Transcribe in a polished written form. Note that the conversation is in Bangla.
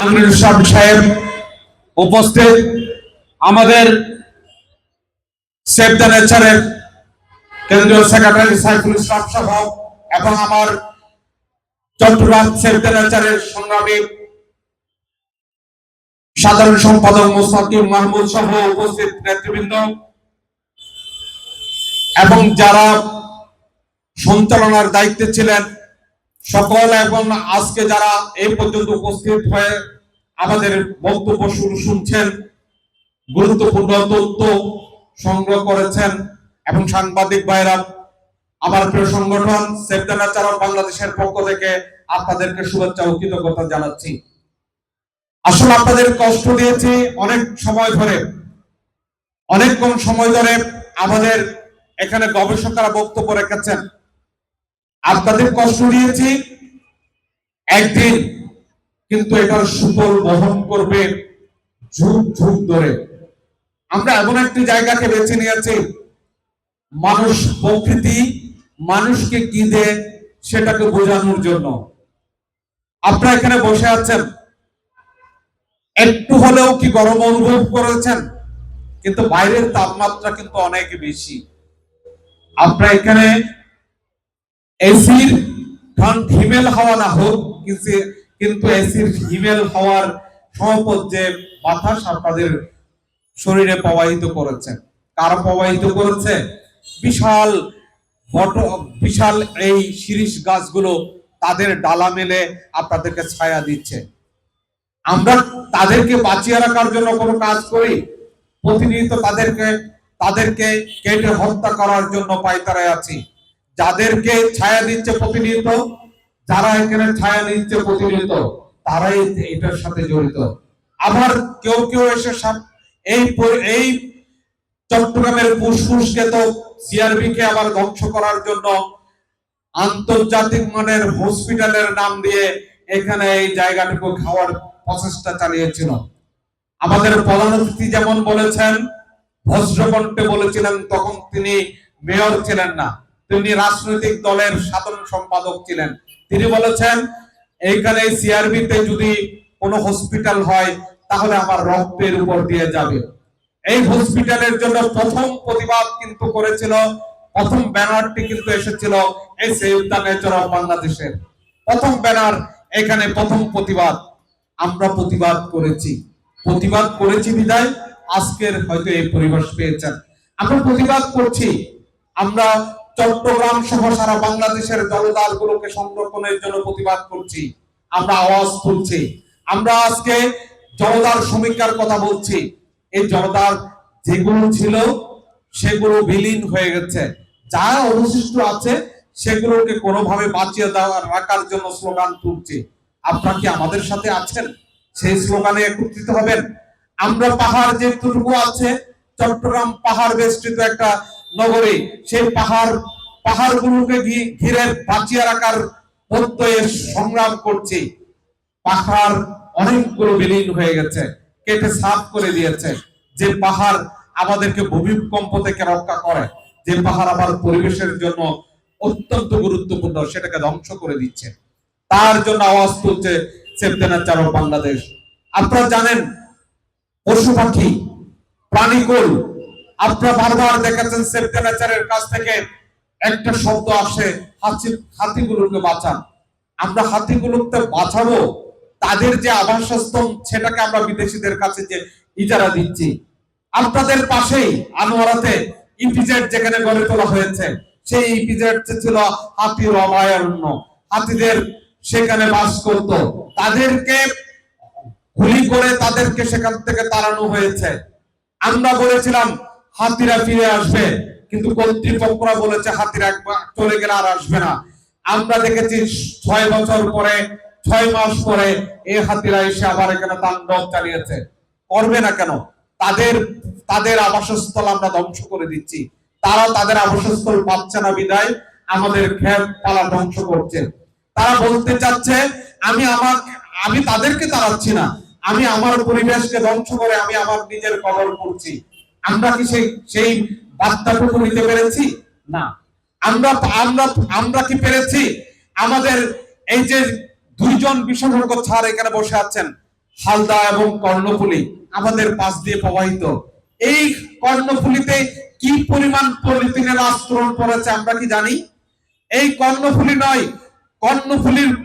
সাহেব উপস্থিত, আমাদের সেভ দ্য নেচারের কেন্দ্রীয় সেক্রেটারি সাইফুল ইসলাম সহ এবং আমার চট্টগ্রাম সেভ দ্য নেচারের সংগ্রামী সাধারণ সম্পাদক মোস্তাকিম মাহমুদ সহ উপস্থিত নেতৃবৃন্দ এবং যারা সঞ্চালনার দায়িত্বে ছিলেন সকল এবং আজকে যারা এই পর্যন্ত উপস্থিত হয়ে আমাদের বক্তব্য শুনছেন, গুরুত্বপূর্ণ তথ্য সংগ্রহ করেছেন এবং সাংবাদিক ভাইরা, আমার প্রিয় সংগঠন সেভ দ্য নেচার অফ বাংলাদেশের পক্ষ থেকে আপনাদেরকে শুভেচ্ছা ও কৃতজ্ঞতা জানাচ্ছি। আসলে আপনাদের কষ্ট দিয়েছি অনেক সময় ধরে, অনেকক্ষণ সময় ধরে আমাদের এখানে গবেষকরা বক্তব্য রেখেছেন, আপনাদের কষ্ট দিয়েছি একদিন, কিন্তু এটার সুফল বহন করবে যুগ যুগ ধরে। আমরা এমন একটি জায়গাকে বেছে নিয়েছি, মানুষ প্রকৃতি মানুষকে কি দেয় সেটাকে বোঝানোর জন্য। আপনারা এখানে বসে আছেন, একটু হলেও কি গরম অনুভব করেছেন? কিন্তু বাইরের তাপমাত্রা কিন্তু অনেক বেশি। আপনারা এখানে এসির হিমেল হাওয়া না হোক, কিন্তু এসির হিমেল হাওয়ার সম্পদ যে বাতাস আপনাদের শরীরে প্রবাহিত করেছে। কারা প্রবাহিত করেছে? বিশাল বিশাল এই শিরীষ গাছগুলো তাদের ডালা মেলে আপনাদেরকে ছায়া দিচ্ছে। আমরা তাদেরকে বাঁচিয়ে রাখার জন্য কোনো কাজ করি? প্রতিনিয়ত তাদেরকে কেটে হত্যা করার জন্য পায়তারায় আছি। যাদেরকে ছায়া দিচ্ছে প্রতিনিয়ত, যারা এখানে ছায়া নিচ্ছে প্রতিনিয়ত, তারাই এটার সাথে জড়িত। আবার কেউ কেউ এসে এই চট্টগ্রামের ফুসফুসকে তো সিআরবি কে আবার ধ্বংস করার জন্য আন্তর্জাতিক মানের হসপিটালের নাম দিয়ে এখানে এই জায়গাটুকু খাওয়ার প্রচেষ্টা চালিয়েছিল। আমাদের প্রধান অতিথি যেমন বলেছেন, ভদ্রকণ্ঠে বলেছিলেন, তখন তিনি মেয়র ছিলেন না, তিনি রাজনৈতিক দলের সাধারণ সম্পাদক ছিলেন। তিনি বলেছেন, এইখানে সিআরবি তে যদি কোনো হসপিটাল হয় তাহলে আমার রক্তের উপর দিয়ে যাবে। এই হসপিটালের জন্য প্রথম প্রতিবাদ কিন্তু করেছিল, প্রথম ব্যানারটি কিন্তু এসেছিল এই সেভ দ্য নেচার অফ বাংলাদেশের প্রথম ব্যানার। এখানে প্রথম প্রতিবাদ আমরা প্রতিবাদ করেছি বিদায় আজকের হয়তো এই পরিবেশ পেয়েছেন। আমরা প্রতিবাদ করছি, আমরা চট্টগ্রাম সহ সারা বাংলাদেশের জলধার গুলোকে সংরক্ষণের জন্য প্রতিবাদ করছি, আমরা আওয়াজ তুলছি। আমরা আজকে জলধার সমীক্ষার কথা বলছি। এই জলধার যেগুলো ছিল সেগুলো বিলীন হয়ে গেছে, যা অবশিষ্ট আছে সেগুলোকে কোনোভাবে বাঁচিয়ে রাখার জন্য স্লোগান তুলছি। আপনারা কি আমাদের সাথে আছেন? সেই স্লোগানে একত্রিত হবেন। আমরা পাহাড় যেটুকু আছে, চট্টগ্রাম পাহাড় বেষ্টিত একটা নগরী, সেই পাহাড়গুলোকে ঘিরে বাঁচিয়ে রাখার প্রত্যয়ে সংগ্রাম করছি। পাহাড় অনেকগুলো বিলীন হয়ে গেছে, কেটে সাফ করে দিয়েছে। যে পাহাড় আমাদেরকে ভূমিকম্প থেকে রক্ষা করে, যে পাহাড় আবার পরিবেশের জন্য অত্যন্ত গুরুত্বপূর্ণ, সেটাকে ধ্বংস করে দিচ্ছে। তার জন্য আওয়াজ তুলছে save the nature of Bangladesh. আপনারা জানেন, পশু পাখি প্রাণীকুল, আপনারা বারবার দেখেছেন সেভ দ্য নেচারের কাছ থেকে একটা শব্দ আসে, হাতিগুলোকে বাঁচান। আমরা হাতিগুলোকে বাঁচাবো, তাদের যে আবাসস্থল সেটাকে আমরা বিদেশিদের কাছে যে ইজারা দিচ্ছি। আপনাদের পাশেই আনোয়ারাতে ইপিজেড যেখানে গড়ে তোলা হয়েছে, সেই ইপিজেড ছিল হাতির অভয়ারণ্য, হাতিদের সেখানে বাস করত। তাদেরকে গুলি করে তাদেরকে সেখান থেকে তাড়ানো হয়েছে। আমরা বলেছিলাম হাতিরা ফিরে আসবে, কিন্তু কর্তৃপক্ষরা বলেছে হাতিরা একবার চলে গেলে আর আসবে না। আমরা দেখেছি 6 বছর পরে, 6 মাস পরে এই হাতিরা এসে আবার এখানে তাণ্ডব চালিয়েছে। করবে না কেন? তাদের আবাসস্থল আমরা ধ্বংস করে দিচ্ছি, তারা তাদের আবাসস্থল পাচ্ছে না বিদায় আমাদের ক্ষেত পালা ধ্বংস করছে। তারা বলতে চাচ্ছে, আমি তাদেরকে তাড়াচ্ছি না, আমি আমার পরিবেশকে ধ্বংস করে আমি আমার নিজের কবর করছি। আমরা কি সেই বার্তাটুকু নিতে পেরেছি? না। আমরা কি পেরেছি? আমাদের এই যে 2 জন বিশেষজ্ঞ স্যার এখানে বসে আছেন, হালদা এবং কর্ণফুলী আমাদের পাশ দিয়ে প্রবাহিত। এই কর্ণফুলীতে কি পরিমাণ পলিথিনের আস্তরণ পড়েছে আমরা কি জানি? এই কর্ণফুলী নয়, কর্ণফুলীর